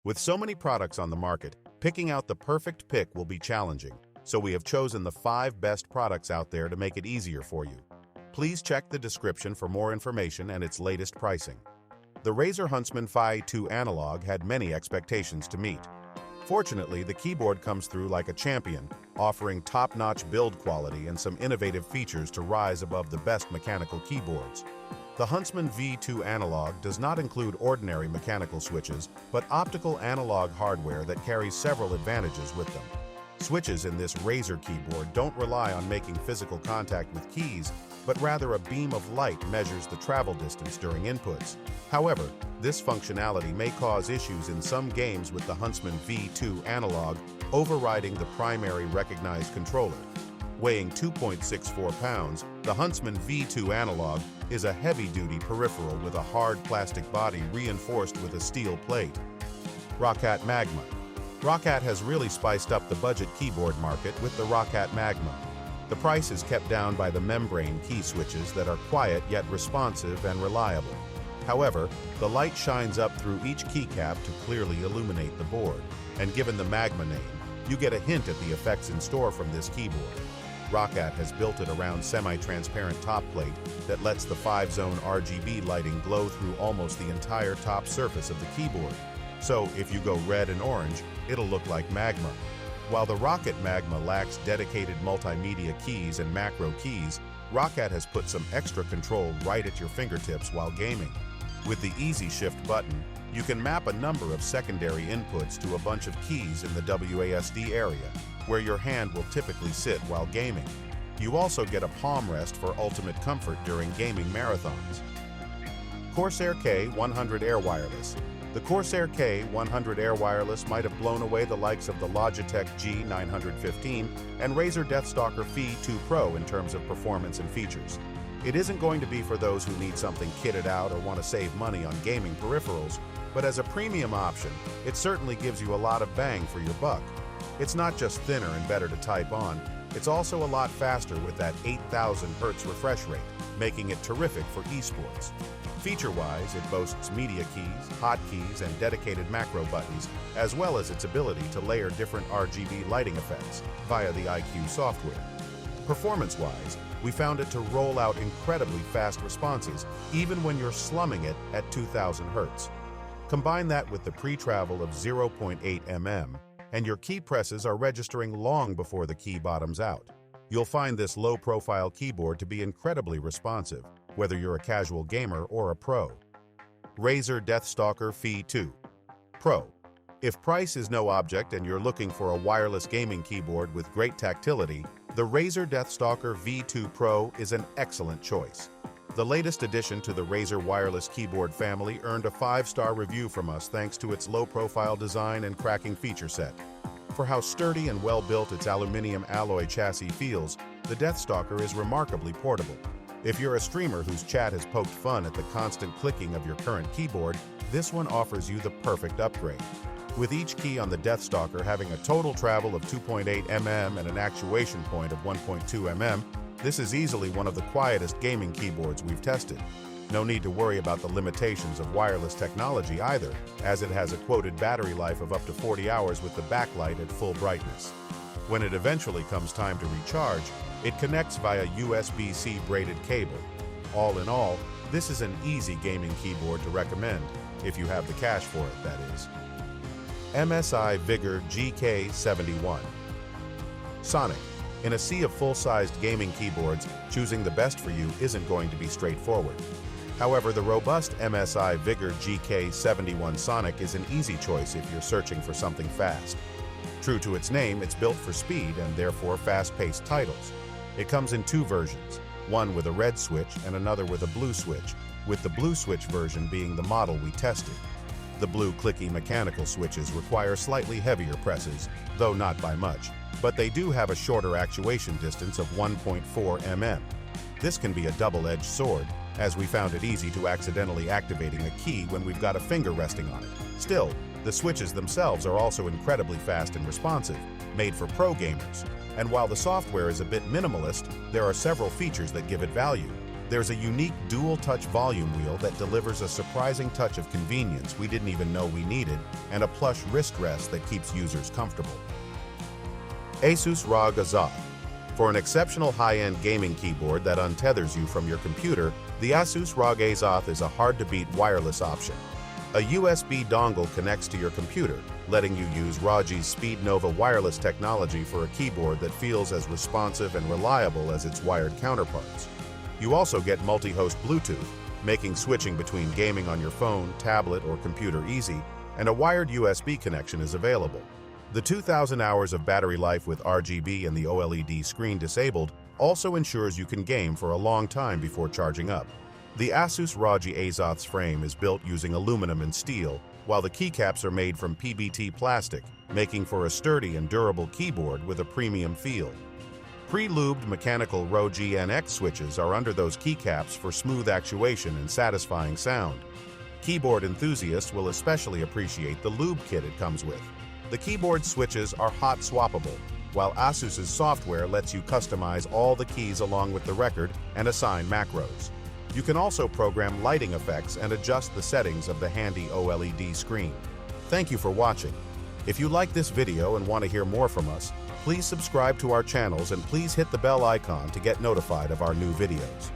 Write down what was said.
With so many products on the market, picking out the perfect pick will be challenging, so we have chosen the 5 best products out there to make it easier for you. Please check the description for more information and its latest pricing. The Razer Huntsman V2 Analog had many expectations to meet. Fortunately, the keyboard comes through like a champion, offering top-notch build quality and some innovative features to rise above the best mechanical keyboards. The Huntsman V2 Analog does not include ordinary mechanical switches, but optical analog hardware that carries several advantages with them. Switches in this Razer keyboard don't rely on making physical contact with keys, but rather a beam of light measures the travel distance during inputs. However, this functionality may cause issues in some games with the Huntsman V2 Analog overriding the primary recognized controller. Weighing 2.64 pounds, the Huntsman V2 Analog is a heavy-duty peripheral with a hard plastic body reinforced with a steel plate. Roccat Magma. Roccat has really spiced up the budget keyboard market with the Roccat Magma. The price is kept down by the membrane key switches that are quiet yet responsive and reliable. However, the light shines up through each keycap to clearly illuminate the board, and given the Magma name, you get a hint at the effects in store from this keyboard. Roccat has built it around semi-transparent top plate that lets the 5-zone RGB lighting glow through almost the entire top surface of the keyboard. So if you go red and orange, it'll look like Magma. While the Roccat Magma lacks dedicated multimedia keys and macro keys, Roccat has put some extra control right at your fingertips while gaming. With the Easy Shift button, you can map a number of secondary inputs to a bunch of keys in the WASD area, where your hand will typically sit while gaming. You also get a palm rest for ultimate comfort during gaming marathons. Corsair K100 Air Wireless. The Corsair K100 Air Wireless might have blown away the likes of the Logitech G915 and Razer DeathStalker V2 Pro in terms of performance and features. It isn't going to be for those who need something kitted out or want to save money on gaming peripherals, but as a premium option, it certainly gives you a lot of bang for your buck. It's not just thinner and better to type on, it's also a lot faster with that 8,000 Hz refresh rate, making it terrific for esports. Feature-wise, it boasts media keys, hotkeys, and dedicated macro buttons, as well as its ability to layer different RGB lighting effects via the IQ software. Performance-wise, we found it to roll out incredibly fast responses, even when you're slumming it at 2,000 Hz. Combine that with the pre-travel of 0.8 mm, and your key presses are registering long before the key bottoms out. You'll find this low-profile keyboard to be incredibly responsive, whether you're a casual gamer or a pro. Razer DeathStalker V2 Pro. If price is no object and you're looking for a wireless gaming keyboard with great tactility, the Razer DeathStalker V2 Pro is an excellent choice. The latest addition to the Razer wireless keyboard family earned a 5-star review from us thanks to its low-profile design and cracking feature set. For how sturdy and well-built its aluminum alloy chassis feels, the DeathStalker is remarkably portable. If you're a streamer whose chat has poked fun at the constant clicking of your current keyboard, this one offers you the perfect upgrade. With each key on the DeathStalker having a total travel of 2.8 mm and an actuation point of 1.2 mm, this is easily one of the quietest gaming keyboards we've tested. No need to worry about the limitations of wireless technology either, as it has a quoted battery life of up to 40 hours with the backlight at full brightness. When it eventually comes time to recharge, it connects via USB-C braided cable. All in all, this is an easy gaming keyboard to recommend, if you have the cash for it, that is. MSI Vigor GK71 Sonic. In a sea of full-sized gaming keyboards, choosing the best for you isn't going to be straightforward. However, the robust MSI Vigor GK71 Sonic is an easy choice if you're searching for something fast. True to its name, it's built for speed and therefore fast-paced titles. It comes in 2 versions, one with a red switch and another with a blue switch, with the blue switch version being the model we tested. The blue clicky mechanical switches require slightly heavier presses, though not by much, but they do have a shorter actuation distance of 1.4 mm. This can be a double-edged sword, as we found it easy to accidentally activating a key when we've got a finger resting on it. Still, the switches themselves are also incredibly fast and responsive, made for pro gamers. And while the software is a bit minimalist, there are several features that give it value. There's a unique dual-touch volume wheel that delivers a surprising touch of convenience we didn't even know we needed, and a plush wrist rest that keeps users comfortable. Asus ROG Azoth. For an exceptional high-end gaming keyboard that untethers you from your computer, the Asus ROG Azoth is a hard-to-beat wireless option. A USB dongle connects to your computer, letting you use ROG's Speed Nova wireless technology for a keyboard that feels as responsive and reliable as its wired counterparts. You also get multi-host Bluetooth, making switching between gaming on your phone, tablet, or computer easy, and a wired USB connection is available. The 2,000 hours of battery life with RGB and the OLED screen disabled also ensures you can game for a long time before charging up. The Asus ROG Azoth's frame is built using aluminum and steel, while the keycaps are made from PBT plastic, making for a sturdy and durable keyboard with a premium feel. Pre-lubed mechanical ROG NX switches are under those keycaps for smooth actuation and satisfying sound. Keyboard enthusiasts will especially appreciate the lube kit it comes with. The keyboard switches are hot swappable, while Asus's software lets you customize all the keys along with the record and assign macros. You can also program lighting effects and adjust the settings of the handy OLED screen. Thank you for watching. If you like this video and want to hear more from us, please subscribe to our channels and please hit the bell icon to get notified of our new videos.